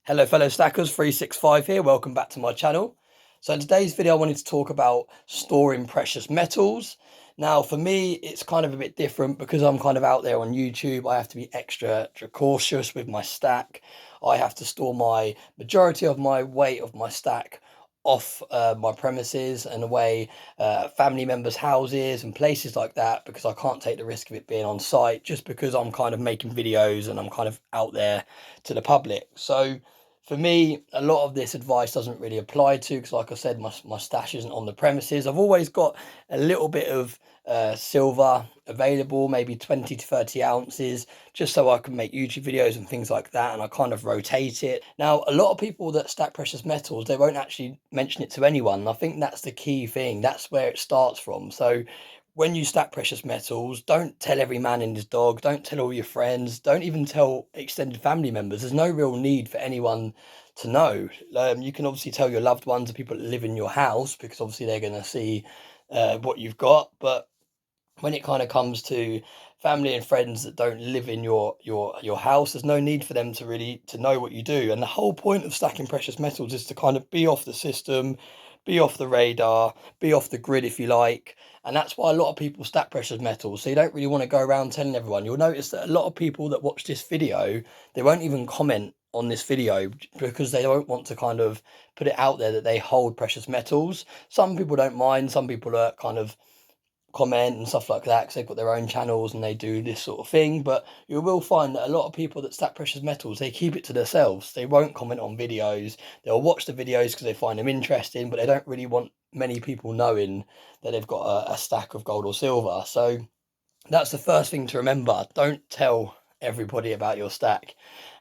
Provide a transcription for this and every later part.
Hello fellow stackers, 365 here, welcome back to my channel. So in today's video I wanted to talk about storing precious metals. Now for me it's kind of a bit different because I'm kind of out there on YouTube. I have to be extra cautious with my stack. I have to store my majority of my weight of my stack off my premises and away family members' houses and places like that, because I can't take the risk of it being on site, just because I'm kind of making videos and I'm kind of out there to the public. So for me, a lot of this advice doesn't really apply to, because like I said, my stash isn't on the premises. I've always got a little bit of silver available, maybe 20 to 30 ounces, just so I can make YouTube videos and things like that, and I kind of rotate it. Now, a lot of people that stack precious metals, they won't actually mention it to anyone. And I think that's the key thing. That's where it starts from. So when you stack precious metals, don't tell every man and his dog, don't tell all your friends, don't even tell extended family members. There's no real need for anyone to know. You can obviously tell your loved ones, the people that live in your house, because obviously they're going to see what you've got. But when it kind of comes to family and friends that don't live in your house, there's no need for them to really to know what you do. And the whole point of stacking precious metals is to kind of be off the system, be off the radar, be off the grid, if you like. And that's why a lot of people stack precious metals, so you don't really want to go around telling everyone. You'll notice that a lot of people that watch this video, they won't even comment on this video because they don't want to kind of put it out there that they hold precious metals. Some people don't mind, some people are kind of comment and stuff like that because they've got their own channels and they do this sort of thing. But you will find that a lot of people that stack precious metals, they keep it to themselves. They won't comment on videos. They'll watch the videos because they find them interesting, but they don't really want many people knowing that they've got a stack of gold or silver. So that's the first thing to remember. Don't tell everybody about your stack.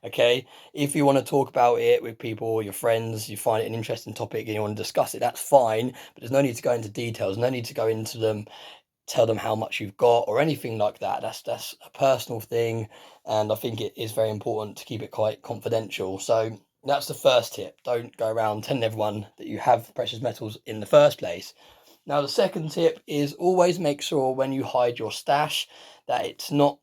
Okay, if you want to talk about it with people or your friends, you find it an interesting topic and you want to discuss it, that's fine, but there's no need to go into details, no need to go into them, tell them how much you've got or anything like that. That's a personal thing, and I think it is very important to keep it quite confidential. So that's the first tip. Don't go around telling everyone that you have precious metals in the first place. Now the second tip is always make sure when you hide your stash that it's not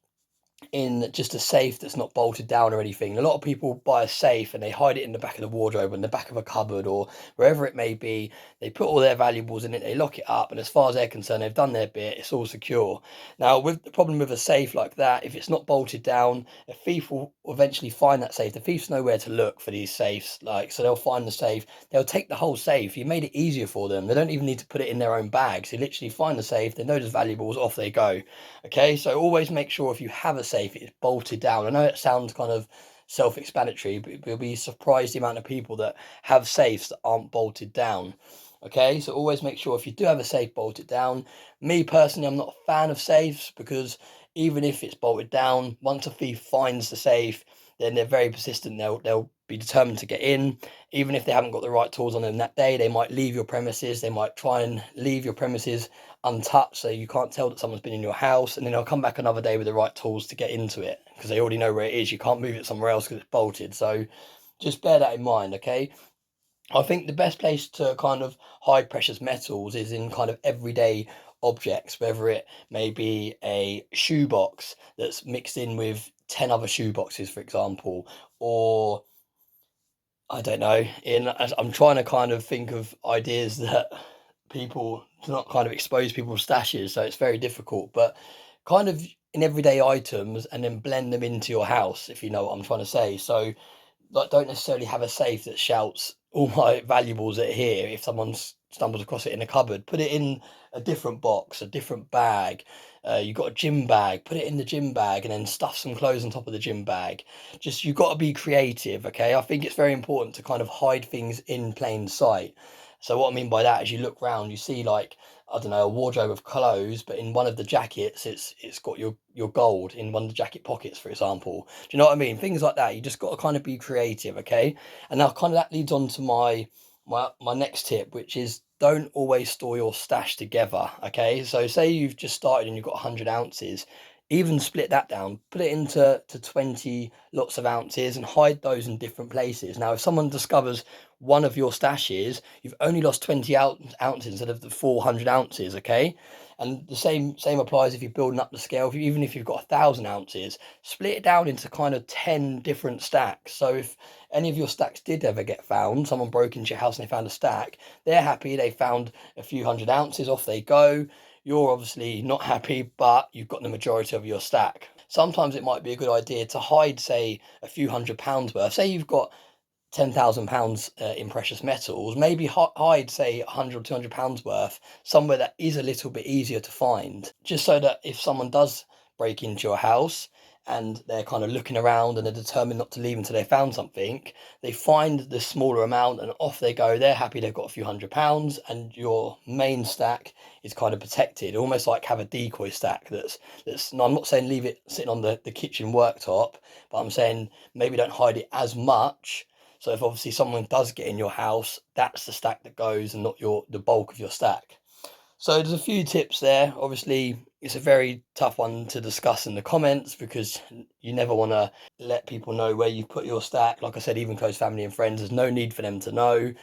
in just a safe that's not bolted down or anything. A lot of people buy a safe and they hide it in the back of the wardrobe, in the back of a cupboard, or wherever it may be. They put all their valuables in it, they lock it up, and as far as they're concerned, they've done their bit, it's all secure. Now, with the problem with a safe like that, if it's not bolted down, a thief will eventually find that safe. The thiefs know where to look for these safes, like, so they'll find the safe, they'll take the whole safe. You made it easier for them. They don't even need to put it in their own bags. They literally find the safe, they know there's valuables, off they go. Okay, so always make sure if you have a safe, it's bolted down. I know it sounds kind of self-explanatory, but you'll be surprised the amount of people that have safes that aren't bolted down. Okay, so always make sure if you do have a safe, bolt it down. Me personally, I'm not a fan of safes because even if it's bolted down, once a thief finds the safe, then they're very persistent. They'll be determined to get in. Even if they haven't got the right tools on them that day, they might leave your premises. They might try and leave your premises untouched so you can't tell that someone's been in your house, and then they'll come back another day with the right tools to get into it because they already know where it is. You can't move it somewhere else because it's bolted. So just bear that in mind. Okay, I think the best place to kind of hide precious metals is in kind of everyday objects, whether it may be a shoebox that's mixed in with 10 other shoe boxes, for example, or I don't know, in as I'm trying to kind of think of ideas that people to not kind of expose people's stashes, so it's very difficult, but kind of in everyday items and then blend them into your house, if you know what I'm trying to say. So like, don't necessarily have a safe that shouts all my valuables are here. If someone stumbles across it in a cupboard, put it in a different box, a different bag. You got a gym bag, put it in the gym bag, and then stuff some clothes on top of the gym bag. Just, you've got to be creative. Okay, I think it's very important to kind of hide things in plain sight. So what I mean by that is you look round, you see, like, I don't know, a wardrobe of clothes, but in one of the jackets, it's got your gold in one of the jacket pockets, for example. Do you know what I mean? Things like that. You just got to kind of be creative, okay? And now kind of that leads on to my next tip, which is don't always store your stash together, okay? So say you've just started and you've got 100 ounces, even split that down, put it into 20 lots of ounces and hide those in different places. Now, if someone discovers one of your stashes, you've only lost 20 ounces instead of the 400 ounces, okay? And the same applies if you're building up the scale. Even if you've got 1,000 ounces, split it down into kind of 10 different stacks. So if any of your stacks did ever get found, someone broke into your house and they found a stack, they're happy they found a few hundred ounces, off they go. You're obviously not happy, but you've got the majority of your stack. Sometimes it might be a good idea to hide, say, a few £100 worth. Say you've got £10,000 in precious metals, maybe hide, say, £100 or £200 worth somewhere that is a little bit easier to find, just so that if someone does break into your house and they're kind of looking around and they're determined not to leave until they found something, they find the smaller amount and off they go. They're happy they've got a few £100, and your main stack is kind of protected, almost like have a decoy stack that's no, I'm not saying leave it sitting on the kitchen worktop, but I'm saying maybe don't hide it as much. So if obviously someone does get in your house, that's the stack that goes and not the bulk of your stack. So there's a few tips there. Obviously, it's a very tough one to discuss in the comments because you never want to let people know where you put your stack. Like I said, even close family and friends, there's no need for them to know.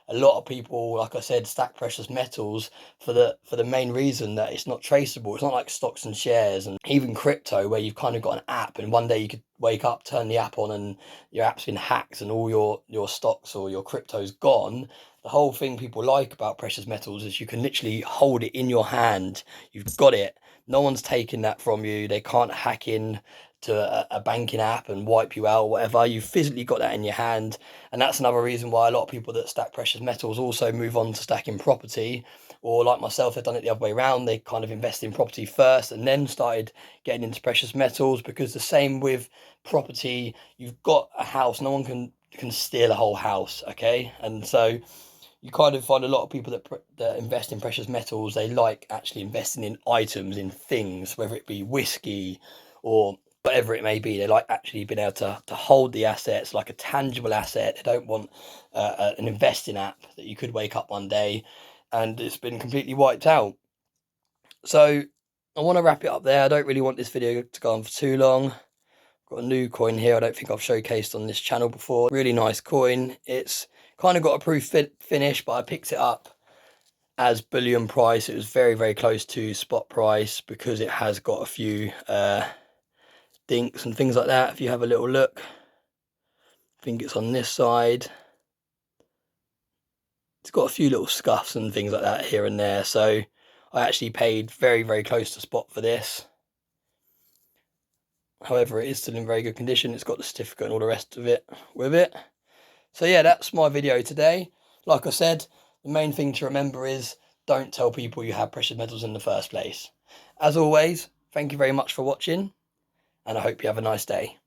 A lot of people, like I said, stack precious metals for the main reason that it's not traceable. It's not like stocks and shares and even crypto, where you've kind of got an app and one day you could wake up, turn the app on, and your app's been hacked and all your stocks or your crypto's gone. The whole thing people like about precious metals is you can literally hold it in your hand. You've got it. No one's taking that from you. They can't hack in to a banking app and wipe you out, whatever. You've physically got that in your hand. And that's another reason why a lot of people that stack precious metals also move on to stacking property. Or like myself, they've done it the other way around. They kind of invest in property first and then started getting into precious metals, because the same with property. You've got a house. No one can steal a whole house, okay? And so you kind of find a lot of people that invest in precious metals, they like actually investing in items, in things, whether it be whiskey or whatever it may be. They like actually being able to hold the assets like a tangible asset. They don't want an investing app that you could wake up one day and it's been completely wiped out. So I want to wrap it up there. I don't really want this video to go on for too long. Got a new coin here I don't think I've showcased on this channel before. Really nice coin. It's kind of got a proof finish, but I picked it up as bullion price. It was very, very close to spot price because it has got a few dinks and things like that. If you have a little look, I think it's on this side. It's got a few little scuffs and things like that here and there. So I actually paid very, very close to spot for this. However, it is still in very good condition. It's got the certificate and all the rest of it with it. So yeah, that's my video today. Like I said, the main thing to remember is don't tell people you have precious metals in the first place. As always, thank you very much for watching, and I hope you have a nice day.